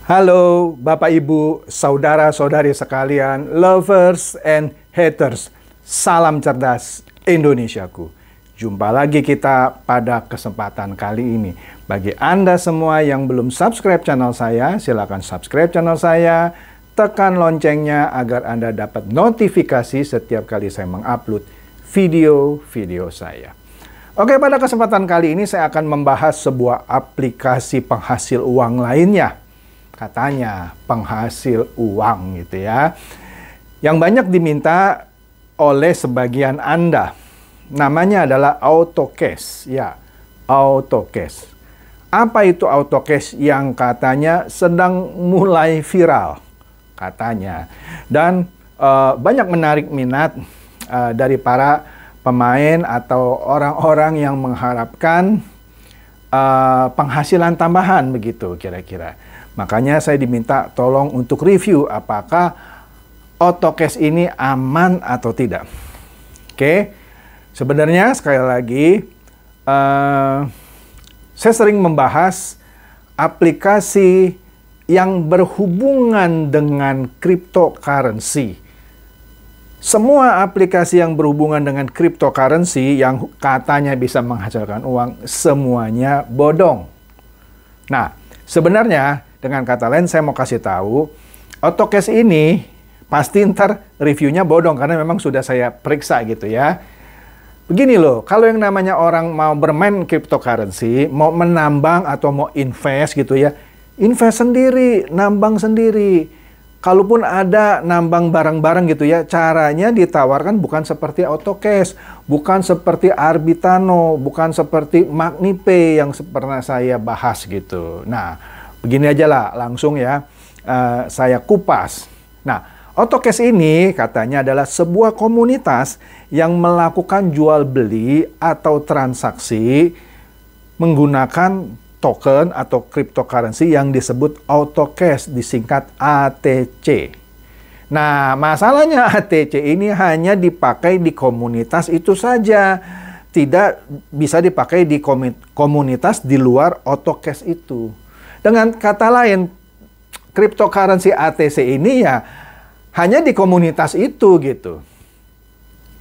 Halo Bapak Ibu, saudara-saudari sekalian, lovers and haters. Salam cerdas Indonesiaku. Jumpa lagi kita pada kesempatan kali ini. Bagi Anda semua yang belum subscribe channel saya, silakan subscribe channel saya. Tekan loncengnya agar Anda dapat notifikasi setiap kali saya mengupload video-video saya. Oke, pada kesempatan kali ini saya akan membahas sebuah aplikasi penghasil uang lainnya. Katanya penghasil uang gitu ya. Yang banyak diminta oleh sebagian Anda. Namanya adalah AutoCash. Ya, AutoCash. Apa itu AutoCash yang katanya sedang mulai viral? Katanya. Dan banyak menarik minat dari para pemain atau orang-orang yang mengharapkan penghasilan tambahan begitu kira-kira. Makanya saya diminta tolong untuk review apakah AutoCash ini aman atau tidak. Oke, sebenarnya sekali lagi saya sering membahas aplikasi yang berhubungan dengan cryptocurrency. Semua aplikasi yang berhubungan dengan cryptocurrency yang katanya bisa menghasilkan uang, semuanya bodong. Nah, sebenarnya dengan kata lain saya mau kasih tahu, AutoCash ini pasti ntar reviewnya bodong karena memang sudah saya periksa gitu ya. Begini loh, kalau yang namanya orang mau bermain cryptocurrency, mau menambang atau mau invest gitu ya, invest sendiri, nambang sendiri. Kalaupun ada nambang barang-barang gitu ya, caranya ditawarkan bukan seperti AutoCash, bukan seperti Arbitano, bukan seperti MagniPay yang pernah saya bahas gitu. Nah, begini aja lah, langsung ya, saya kupas. Nah, AutoCash ini katanya adalah sebuah komunitas yang melakukan jual beli atau transaksi menggunakan token atau cryptocurrency yang disebut AutoCash, disingkat ATC. Nah, masalahnya ATC ini hanya dipakai di komunitas itu saja. Tidak bisa dipakai di komunitas di luar AutoCash itu. Dengan kata lain, cryptocurrency ATC ini ya hanya di komunitas itu gitu.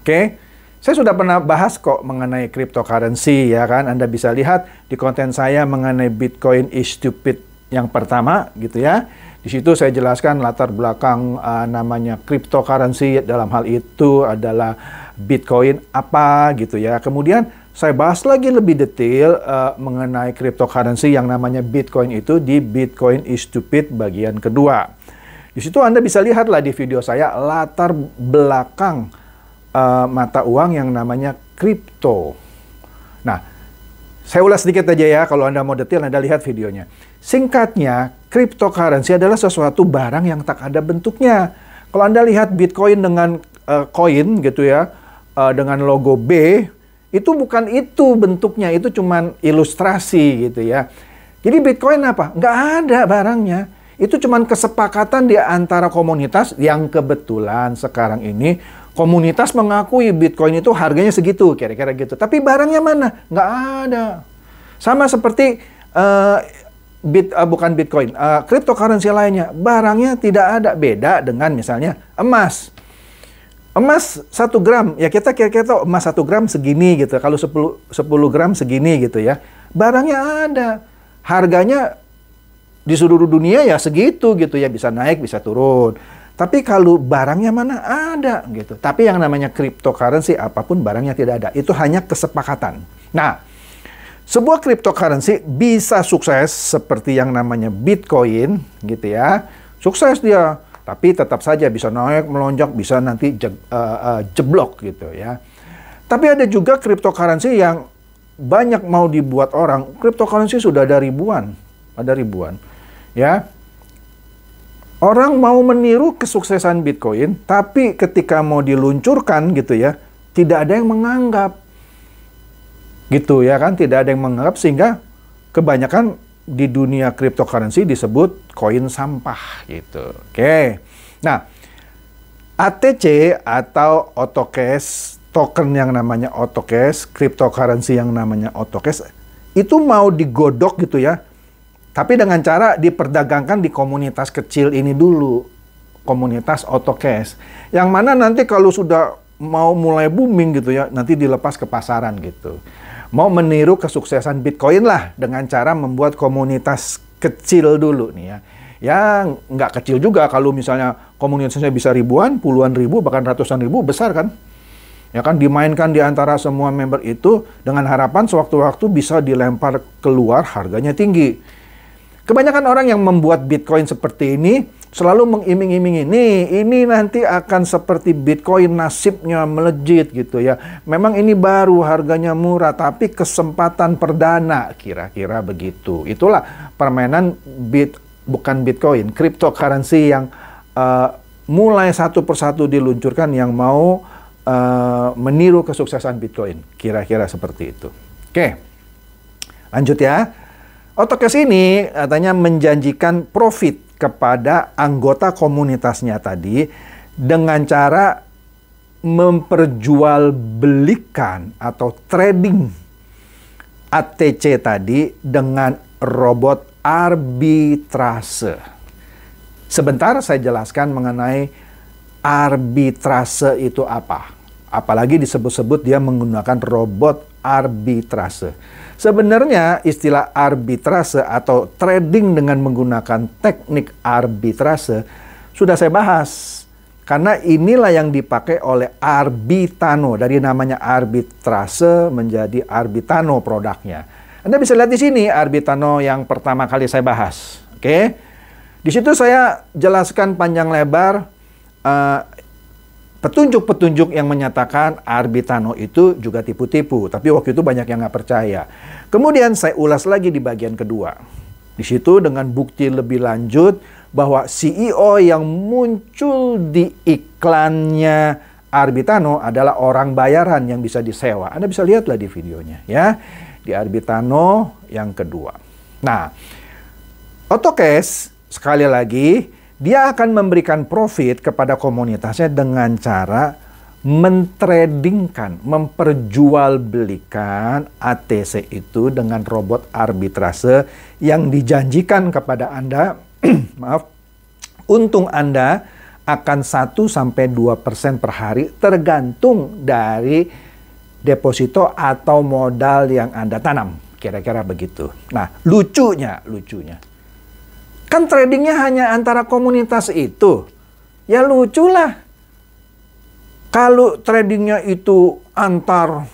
Oke? Saya sudah pernah bahas kok mengenai cryptocurrency ya kan. Anda bisa lihat di konten saya mengenai Bitcoin is stupid yang pertama gitu ya. Di situ saya jelaskan latar belakang namanya cryptocurrency, dalam hal itu adalah Bitcoin apa gitu ya. Kemudian saya bahas lagi lebih detail mengenai cryptocurrency yang namanya Bitcoin itu di Bitcoin is stupid bagian kedua. Di situ Anda bisa lihatlah di video saya latar belakang mata uang yang namanya kripto. Nah, saya ulas sedikit aja ya, kalau Anda mau detail Anda lihat videonya. Singkatnya, cryptocurrency adalah sesuatu barang yang tak ada bentuknya. Kalau Anda lihat Bitcoin dengan koin gitu ya, dengan logo B, itu bukan itu bentuknya, itu cuman ilustrasi gitu ya. Jadi Bitcoin apa? Nggak ada barangnya. Itu cuman kesepakatan di antara komunitas yang kebetulan sekarang ini komunitas mengakui Bitcoin itu harganya segitu, kira-kira gitu. Tapi barangnya mana? Nggak ada. Sama seperti bukan Bitcoin, cryptocurrency lainnya. Barangnya tidak ada. Beda dengan misalnya emas. Emas 1 gram, ya kita kira-kira tahu emas 1 gram segini gitu. Kalau 10 gram segini gitu ya. Barangnya ada. Harganya di seluruh dunia ya segitu gitu ya. Bisa naik, bisa turun. Tapi kalau barangnya mana ada gitu. Tapi yang namanya cryptocurrency apapun barangnya tidak ada. Itu hanya kesepakatan. Nah, sebuah cryptocurrency bisa sukses seperti yang namanya Bitcoin gitu ya. Sukses dia, tapi tetap saja bisa naik, melonjak, bisa nanti jeblok gitu ya. Tapi ada juga cryptocurrency yang banyak mau dibuat orang. Cryptocurrency sudah ada ribuan. Ada ribuan. Ya. Orang mau meniru kesuksesan Bitcoin, tapi ketika mau diluncurkan gitu ya, tidak ada yang menganggap. Gitu ya kan, tidak ada yang menganggap sehingga kebanyakan di dunia cryptocurrency disebut koin sampah gitu. Oke. Nah, ATC atau AutoCash, token yang namanya AutoCash, cryptocurrency yang namanya AutoCash, itu mau digodok gitu ya, Tapi dengan cara diperdagangkan di komunitas kecil ini dulu, komunitas AutoCash. Yang mana nanti kalau sudah mau mulai booming gitu ya, nanti dilepas ke pasaran gitu. Mau meniru kesuksesan Bitcoin lah dengan cara membuat komunitas kecil dulu nih ya. Ya nggak kecil juga kalau misalnya komunitasnya bisa ribuan, puluhan ribu, bahkan ratusan ribu, besar kan? Ya kan, dimainkan di antara semua member itu dengan harapan sewaktu-waktu bisa dilempar keluar harganya tinggi. Kebanyakan orang yang membuat Bitcoin seperti ini selalu mengiming-imingi, ini nanti akan seperti Bitcoin, nasibnya melejit gitu ya. Memang ini baru, harganya murah, tapi kesempatan perdana, kira-kira begitu. Itulah permainan bukan Bitcoin, cryptocurrency yang mulai satu persatu diluncurkan yang mau meniru kesuksesan Bitcoin. Kira-kira seperti itu. Oke, lanjut ya. AutoCash ini katanya menjanjikan profit kepada anggota komunitasnya tadi dengan cara memperjualbelikan atau trading ATC tadi dengan robot arbitrase. Sebentar saya jelaskan mengenai arbitrase itu apa. Apalagi disebut-sebut dia menggunakan robot arbitrase. Sebenarnya istilah arbitrase atau trading dengan menggunakan teknik arbitrase sudah saya bahas. Karena inilah yang dipakai oleh Arbitano. Dari namanya arbitrase menjadi Arbitano produknya. Anda bisa lihat di sini Arbitano yang pertama kali saya bahas. Oke. Di situ saya jelaskan panjang lebar petunjuk-petunjuk yang menyatakan Arbitano itu juga tipu-tipu. Tapi waktu itu banyak yang nggak percaya. Kemudian saya ulas lagi di bagian kedua. Di situ dengan bukti lebih lanjut bahwa CEO yang muncul di iklannya Arbitano adalah orang bayaran yang bisa disewa. Anda bisa lihatlah di videonya ya. Di Arbitano yang kedua. Nah, AutoCash sekali lagi dia akan memberikan profit kepada komunitasnya dengan cara mentradingkan, memperjualbelikan ATC itu dengan robot arbitrase yang dijanjikan kepada Anda, maaf, untung Anda akan 1-2% per hari tergantung dari deposito atau modal yang Anda tanam. Kira-kira begitu. Nah, lucunya. Kan tradingnya hanya antara komunitas itu. Ya luculah. Kalau tradingnya itu antar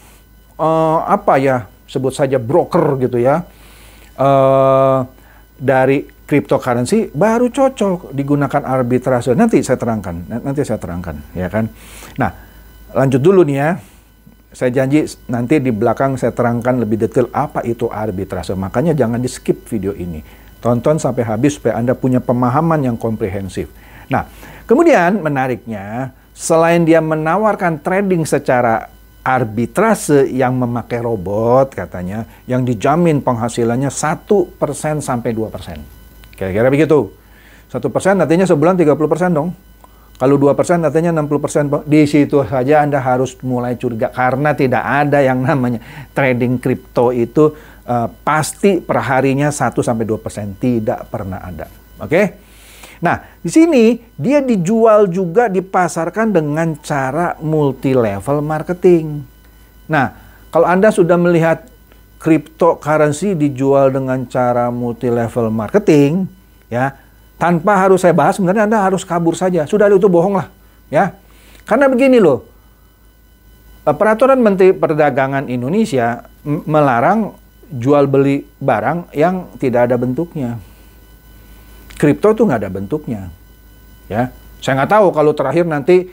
sebut saja broker gitu ya. Dari cryptocurrency baru cocok digunakan arbitrase. Nanti saya terangkan, ya kan. Nah, lanjut dulu nih ya. Saya janji nanti di belakang saya terangkan lebih detail apa itu arbitrase. Makanya jangan di-skip video ini. Tonton sampai habis supaya Anda punya pemahaman yang komprehensif. Nah, kemudian menariknya, selain dia menawarkan trading secara arbitrase yang memakai robot katanya, yang dijamin penghasilannya 1% sampai 2%. Kira-kira begitu. 1% artinya sebulan 30% dong. Kalau 2% artinya 60%. Di situ saja Anda harus mulai curiga karena tidak ada yang namanya trading kripto itu pasti perharinya 1-2%, tidak pernah ada. Oke? Nah, di sini dia dijual juga, dipasarkan dengan cara multi level marketing. Nah, kalau Anda sudah melihat cryptocurrency dijual dengan cara multi level marketing, ya, tanpa harus saya bahas, sebenarnya Anda harus kabur saja. Sudah itu bohong lah, ya. Karena begini loh, Peraturan Menteri Perdagangan Indonesia melarang jual beli barang yang tidak ada bentuknya. Kripto tuh nggak ada bentuknya, ya. Saya nggak tahu kalau terakhir nanti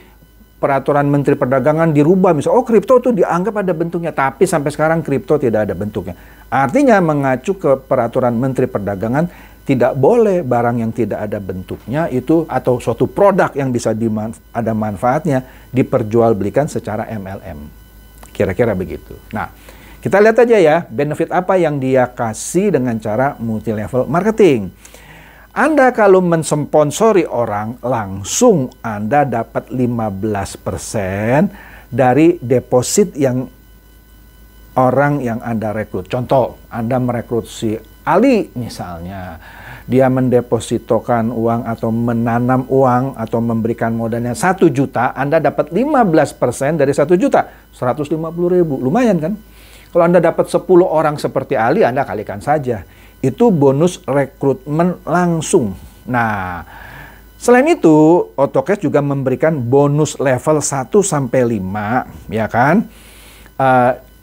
Peraturan Menteri Perdagangan dirubah, misalnya, kripto tuh dianggap ada bentuknya, tapi sampai sekarang kripto tidak ada bentuknya. Artinya mengacu ke Peraturan Menteri Perdagangan, tidak boleh barang yang tidak ada bentuknya itu atau suatu produk yang bisa ada manfaatnya diperjualbelikan secara MLM. Kira-kira begitu. Nah, kita lihat aja ya, benefit apa yang dia kasih dengan cara multi level marketing. Anda kalau mensponsori orang, langsung Anda dapat 15% dari deposit yang orang yang Anda rekrut. Contoh, Anda merekrut si Ali misalnya, dia mendepositokan uang atau menanam uang atau memberikan modalnya 1 juta, Anda dapat 15% dari 1 juta, 150.000. Lumayan kan? Kalau Anda dapat 10 orang seperti Ali, Anda kalikan saja. Itu bonus rekrutmen langsung. Nah, selain itu, AutoCash juga memberikan bonus level 1 sampai 5, ya kan?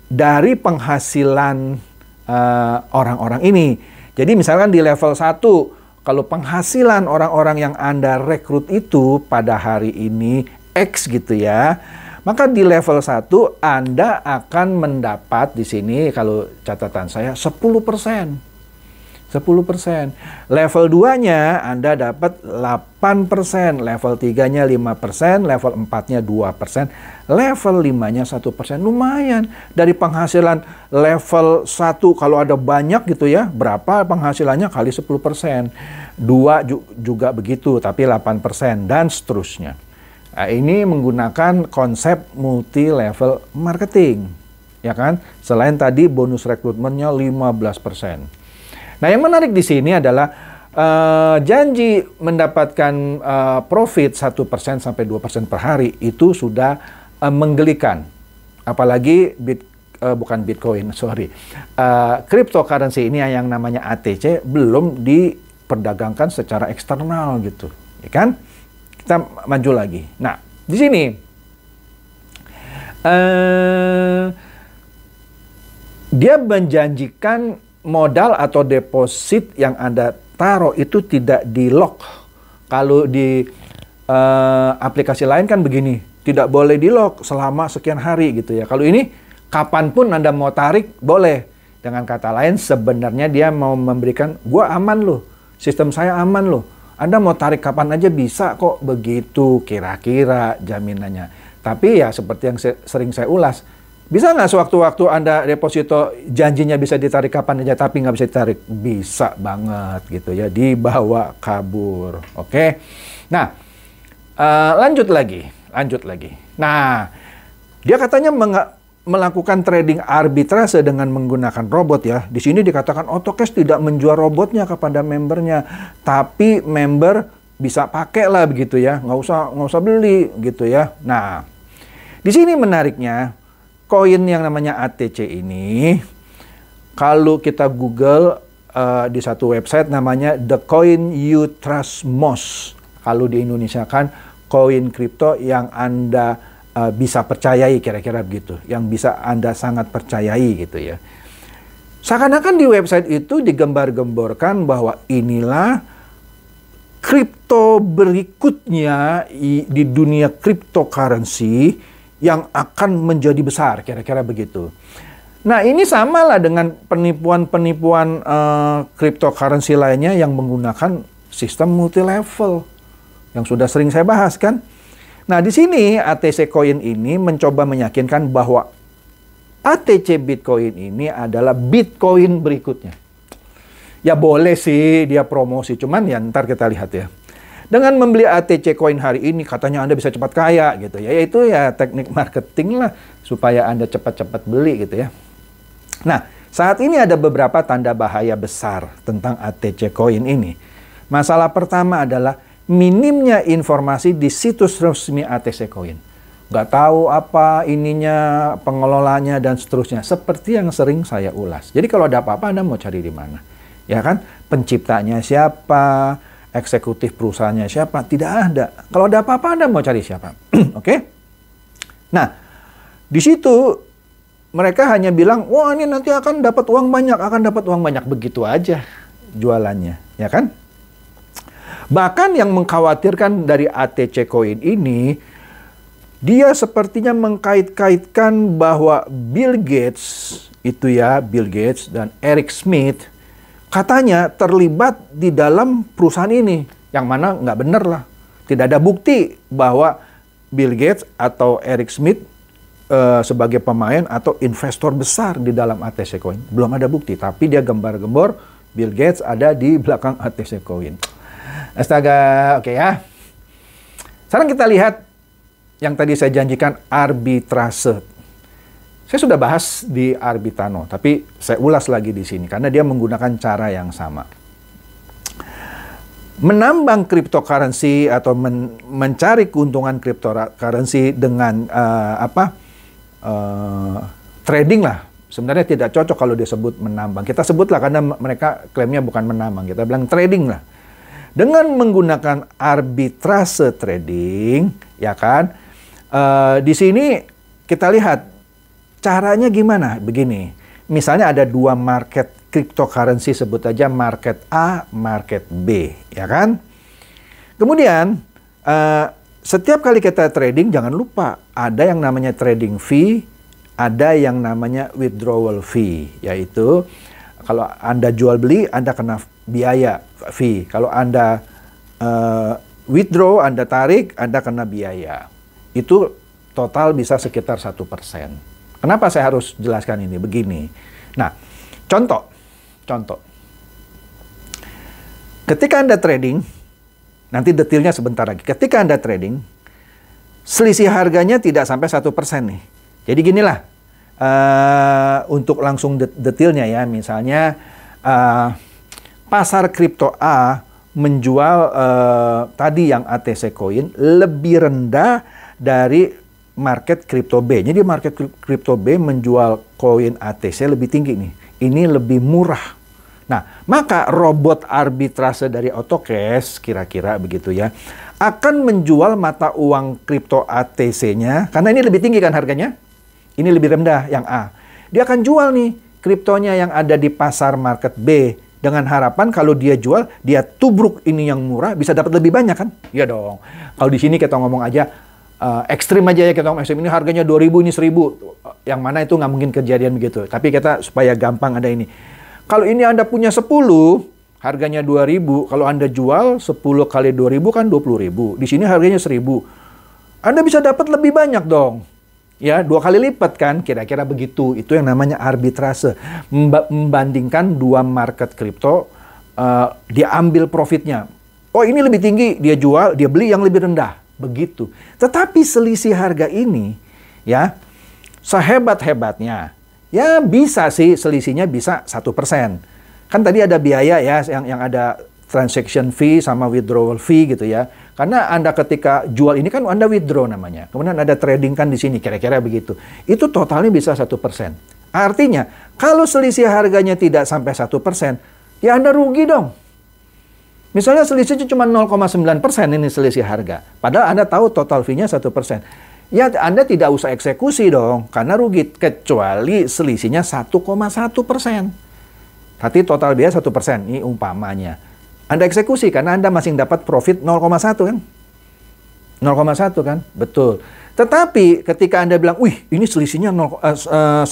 Dari penghasilan orang-orang ini. Jadi misalkan di level 1, kalau penghasilan orang-orang yang Anda rekrut itu pada hari ini X gitu ya, maka di level 1 Anda akan mendapat di sini kalau catatan saya 10%. 10%. Level 2-nya Anda dapat 8%, level 3-nya 5%, level 4-nya 2%, level 5-nya 1%. Lumayan. Dari penghasilan level 1 kalau ada banyak gitu ya, berapa penghasilannya kali 10%. 2 juga begitu, tapi 8% dan seterusnya. Nah, ini menggunakan konsep multi level marketing, ya kan? Selain tadi bonus rekrutmennya 15%. Nah, yang menarik di sini adalah janji mendapatkan profit 1% sampai 2% per hari itu sudah menggelikan. Apalagi bukan Bitcoin, sorry. Cryptocurrency ini yang namanya ATC belum diperdagangkan secara eksternal gitu, ya kan? Kita maju lagi. Nah, di sini dia menjanjikan modal atau deposit yang Anda taruh itu tidak di-lock. Kalau di aplikasi lain kan begini, tidak boleh di-lock selama sekian hari gitu ya. Kalau ini, kapanpun Anda mau tarik, boleh. Dengan kata lain, sebenarnya dia mau memberikan, gua aman loh, sistem saya aman loh. Anda mau tarik kapan aja bisa kok, begitu kira-kira jaminannya. Tapi ya seperti yang sering saya ulas, bisa nggak sewaktu-waktu Anda deposito janjinya bisa ditarik kapan aja tapi nggak bisa ditarik? Bisa banget gitu ya, dibawa kabur. Oke. Nah, lanjut lagi. Nah, dia katanya melakukan trading arbitrase dengan menggunakan robot ya. Di sini dikatakan AutoCash tidak menjual robotnya kepada membernya, tapi member bisa pakai lah begitu ya, nggak usah beli gitu ya. Nah, di sini menariknya, koin yang namanya ATC ini, kalau kita Google di satu website namanya The Coin You Trust Most. Kalau di Indonesia kan koin kripto yang Anda bisa percayai, kira-kira begitu. Yang bisa Anda sangat percayai gitu ya. Seakan-akan di website itu digembar-gemborkan bahwa inilah kripto berikutnya di dunia cryptocurrency yang akan menjadi besar, kira-kira begitu. Nah, ini sama lah dengan penipuan-penipuan cryptocurrency lainnya yang menggunakan sistem multi-level yang sudah sering saya bahas kan. Nah, di sini ATC Coin ini mencoba meyakinkan bahwa ATC Bitcoin ini adalah Bitcoin berikutnya. Ya boleh sih dia promosi, cuman ya ntar kita lihat ya. Dengan membeli ATC Coin hari ini, katanya Anda bisa cepat kaya gitu ya. Itu ya teknik marketing lah, supaya Anda cepat-cepat beli gitu ya. Nah, saat ini ada beberapa tanda bahaya besar tentang ATC Coin ini. Masalah pertama adalah minimnya informasi di situs resmi ATC Coin. Nggak tahu apa ininya, pengelolanya, dan seterusnya. Seperti yang sering saya ulas. Jadi kalau ada apa-apa, Anda mau cari di mana? Ya kan? Penciptanya siapa? Eksekutif perusahaannya siapa? Tidak ada. Kalau ada apa-apa, Anda mau cari siapa? Oke? Nah, di situ mereka hanya bilang, wah ini nanti akan dapat uang banyak, begitu aja jualannya, ya kan? Bahkan yang mengkhawatirkan dari ATC Coin ini, dia sepertinya mengkait-kaitkan bahwa Bill Gates dan Eric Schmidt katanya terlibat di dalam perusahaan ini, yang mana nggak benar lah. Tidak ada bukti bahwa Bill Gates atau Eric Schmidt sebagai pemain atau investor besar di dalam ATC Coin. Belum ada bukti, tapi dia gembar-gembor Bill Gates ada di belakang ATC Coin. Astaga, oke ya. Sekarang kita lihat yang tadi saya janjikan, arbitrase. Saya sudah bahas di Arbitano, tapi saya ulas lagi di sini karena dia menggunakan cara yang sama. Menambang cryptocurrency atau mencari keuntungan cryptocurrency dengan trading lah. Sebenarnya tidak cocok kalau disebut menambang. Kita sebutlah karena mereka klaimnya bukan menambang. Kita bilang trading lah. Dengan menggunakan arbitrase trading, ya kan? Di sini kita lihat caranya gimana? Begini, misalnya ada dua market cryptocurrency, sebut aja market A, market B, ya kan? Kemudian, setiap kali kita trading, jangan lupa ada yang namanya trading fee, ada yang namanya withdrawal fee, yaitu kalau Anda jual beli, Anda kena biaya fee. Kalau Anda withdraw, Anda tarik, Anda kena biaya. Itu total bisa sekitar 1%. Kenapa saya harus jelaskan ini? Begini. Nah, contoh. Ketika Anda trading, nanti detailnya sebentar lagi. Ketika Anda trading, selisih harganya tidak sampai 1% nih. Jadi ginilah, untuk langsung detailnya ya, misalnya pasar kripto A menjual tadi yang ATC Coin lebih rendah dari market kripto B. Jadi market kripto B menjual koin ATC lebih tinggi nih. Ini lebih murah. Nah, maka robot arbitrase dari Autocash, kira-kira begitu ya, akan menjual mata uang kripto ATC-nya, karena ini lebih tinggi kan harganya. Ini lebih rendah yang A. Dia akan jual nih kriptonya yang ada di pasar market B. Dengan harapan kalau dia jual, dia tubruk ini yang murah, bisa dapat lebih banyak kan? Iya dong. Kalau di sini kita ngomong aja, ekstrim aja ya, kita ngomong ekstrim, ini harganya 2.000, ini 1.000. Yang mana itu nggak mungkin kejadian begitu. Tapi kita supaya gampang ada ini. Kalau ini Anda punya 10, harganya 2.000. Kalau Anda jual 10 kali 2.000 kan 20.000. Di sini harganya 1.000. Anda bisa dapat lebih banyak dong. Ya, 2 kali lipat kan, kira-kira begitu. Itu yang namanya arbitrase. Membandingkan dua market kripto, dia ambil profitnya. Oh, ini lebih tinggi, dia jual, dia beli yang lebih rendah. Begitu. Tetapi selisih harga ini, ya, sehebat-hebatnya, ya bisa sih selisihnya bisa 1%. Kan tadi ada biaya ya, yang ada transaction fee sama withdrawal fee gitu ya. Karena Anda ketika jual ini kan Anda withdraw namanya. Kemudian ada trading kan di sini, kira-kira begitu. Itu totalnya bisa 1%. Artinya, kalau selisih harganya tidak sampai 1%, ya Anda rugi dong. Misalnya selisihnya cuma 0,9% ini selisih harga. Padahal Anda tahu total fee-nya 1%. Ya Anda tidak usah eksekusi dong, karena rugi. Kecuali selisihnya 1,1%. Tapi total biaya 1%, ini umpamanya. Anda eksekusi karena Anda masih dapat profit 0,1 kan? 0,1 kan? Betul. Tetapi ketika Anda bilang, wih ini selisihnya 1,2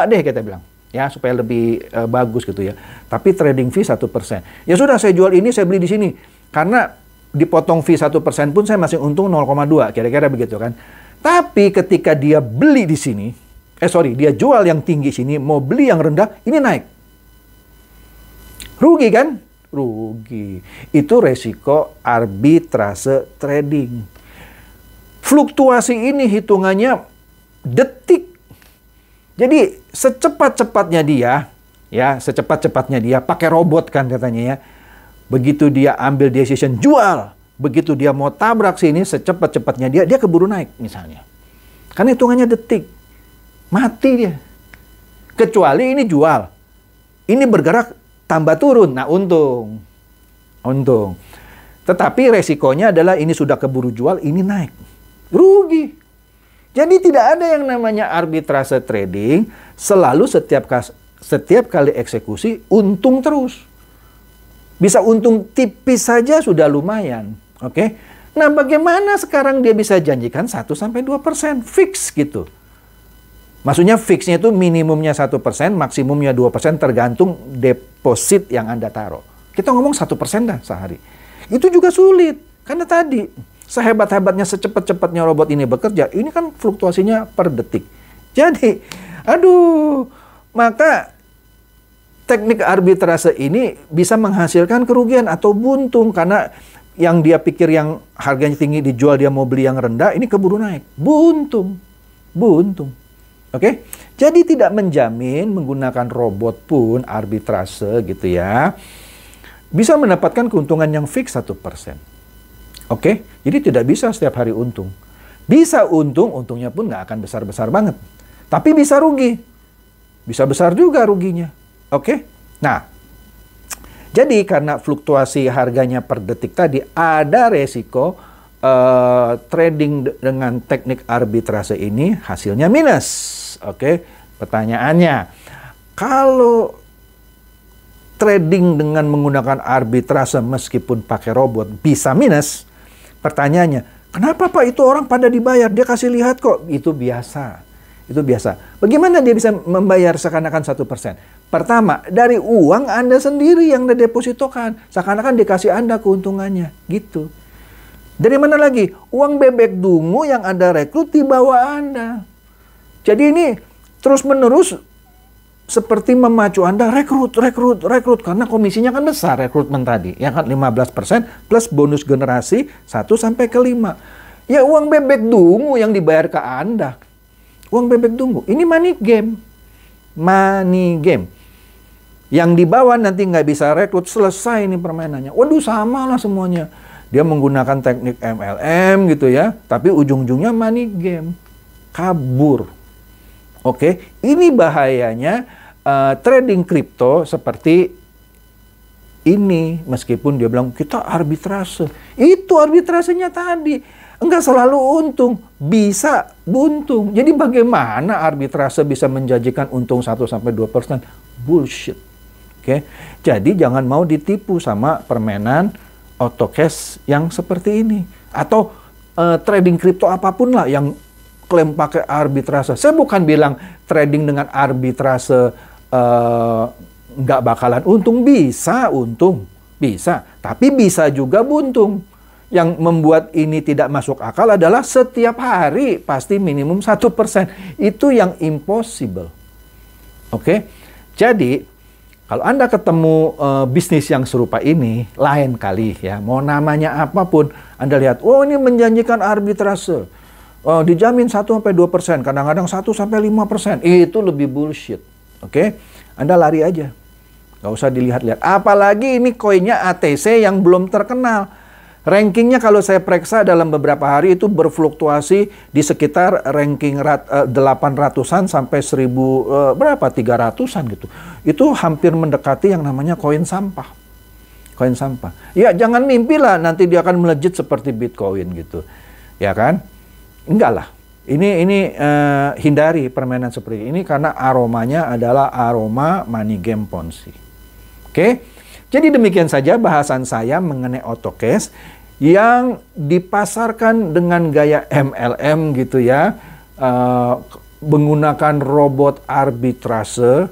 deh kita bilang. Ya, supaya lebih bagus gitu ya. Tapi trading fee 1%. Ya sudah, saya jual ini, saya beli di sini. Karena dipotong fee 1% pun saya masih untung 0,2. Kira-kira begitu kan. Tapi ketika dia beli di sini, dia jual yang tinggi sini, mau beli yang rendah, ini naik. Rugi kan? Rugi. Itu resiko arbitrase trading. Fluktuasi ini hitungannya detik. Jadi secepat-cepatnya dia, pakai robot kan katanya ya. Begitu dia ambil decision jual, begitu dia mau tabrak sini, secepat-cepatnya dia keburu naik misalnya. Karena hitungannya detik, mati dia. Kecuali ini jual, ini bergerak tambah turun, nah untung. Tetapi resikonya adalah ini sudah keburu jual, ini naik, rugi. Jadi tidak ada yang namanya arbitrase trading, selalu setiap kali eksekusi untung terus. Bisa untung tipis saja sudah lumayan. Oke? Nah bagaimana sekarang dia bisa janjikan 1-2% fix gitu. Maksudnya fixnya itu minimumnya 1%, maksimumnya 2% tergantung deposit yang Anda taruh. Kita ngomong 1% dah sehari. Itu juga sulit, karena tadi sehebat-hebatnya, secepat-cepatnya robot ini bekerja, ini kan fluktuasinya per detik. Jadi, maka teknik arbitrase ini bisa menghasilkan kerugian atau buntung, karena yang dia pikir yang harganya tinggi dijual, dia mau beli yang rendah, ini keburu naik. Buntung. Oke, jadi tidak menjamin menggunakan robot pun arbitrase gitu ya, bisa mendapatkan keuntungan yang fix 1%. Oke, jadi tidak bisa setiap hari untung. Bisa untung, untungnya pun nggak akan besar-besar banget. Tapi bisa rugi. Bisa besar juga ruginya. Oke, nah, jadi karena fluktuasi harganya per detik tadi, ada resiko trading dengan teknik arbitrase ini hasilnya minus. Oke, pertanyaannya, kalau trading dengan menggunakan arbitrase meskipun pakai robot bisa minus, pertanyaannya, kenapa Pak itu orang pada dibayar? Dia kasih lihat kok. Itu biasa. Itu biasa. Bagaimana dia bisa membayar seakan-akan 1%? Pertama, dari uang Anda sendiri yang didepositokan. Seakan-akan dikasih Anda keuntungannya. Gitu. Dari mana lagi? Uang bebek dungu yang Anda rekrut di bawah Anda. Jadi ini terus-menerus seperti memacu Anda rekrut. Karena komisinya kan besar rekrutmen tadi. Ya kan 15% plus bonus generasi 1-5. Ya uang bebek dungu yang dibayar ke Anda. Uang bebek dungu. Ini money game. Money game. Yang di bawah nanti nggak bisa rekrut, selesai ini permainannya. Waduh, sama lah semuanya. Dia menggunakan teknik MLM gitu ya. Tapi ujung-ujungnya money game. Kabur. Oke, ini bahayanya trading kripto seperti ini. Meskipun dia bilang, kita arbitrase. Itu arbitrasenya tadi. Enggak selalu untung, bisa buntung. Jadi bagaimana arbitrase bisa menjanjikan untung 1-2%? Bullshit. Oke, jadi jangan mau ditipu sama permainan autocash yang seperti ini. Atau trading kripto apapun lah yang klaim pakai arbitrase. Saya bukan bilang trading dengan arbitrase nggak bakalan untung. Bisa untung, bisa. Tapi bisa juga buntung. Yang membuat ini tidak masuk akal adalah setiap hari pasti minimum 1%. Itu yang impossible. Oke? Jadi, kalau Anda ketemu bisnis yang serupa ini, lain kali ya, mau namanya apapun, Anda lihat, oh ini menjanjikan arbitrase. Dijamin 1-2%, kadang-kadang 1-5%. Itu lebih bullshit. Oke? Anda lari aja. Nggak usah dilihat-lihat. Apalagi ini koinnya ATC yang belum terkenal. Rankingnya kalau saya periksa dalam beberapa hari itu berfluktuasi di sekitar ranking 800-an sampai 1000 berapa 300-an gitu. Itu hampir mendekati yang namanya koin sampah. Koin sampah. Ya jangan mimpi lah nanti dia akan melejit seperti Bitcoin gitu. Ya kan? Enggak lah. Ini hindari permainan seperti ini karena aromanya adalah aroma money game Ponzi. Oke? Jadi demikian saja bahasan saya mengenai autocash yang dipasarkan dengan gaya MLM gitu ya, menggunakan robot arbitrase,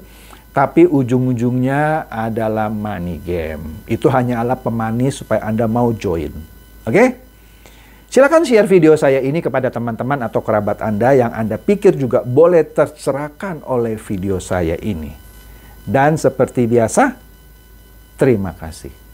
tapi ujung-ujungnya adalah money game. Itu hanyalah pemanis supaya Anda mau join. Oke? Silakan share video saya ini kepada teman-teman atau kerabat Anda yang Anda pikir juga boleh tercerahkan oleh video saya ini. Dan seperti biasa, terima kasih.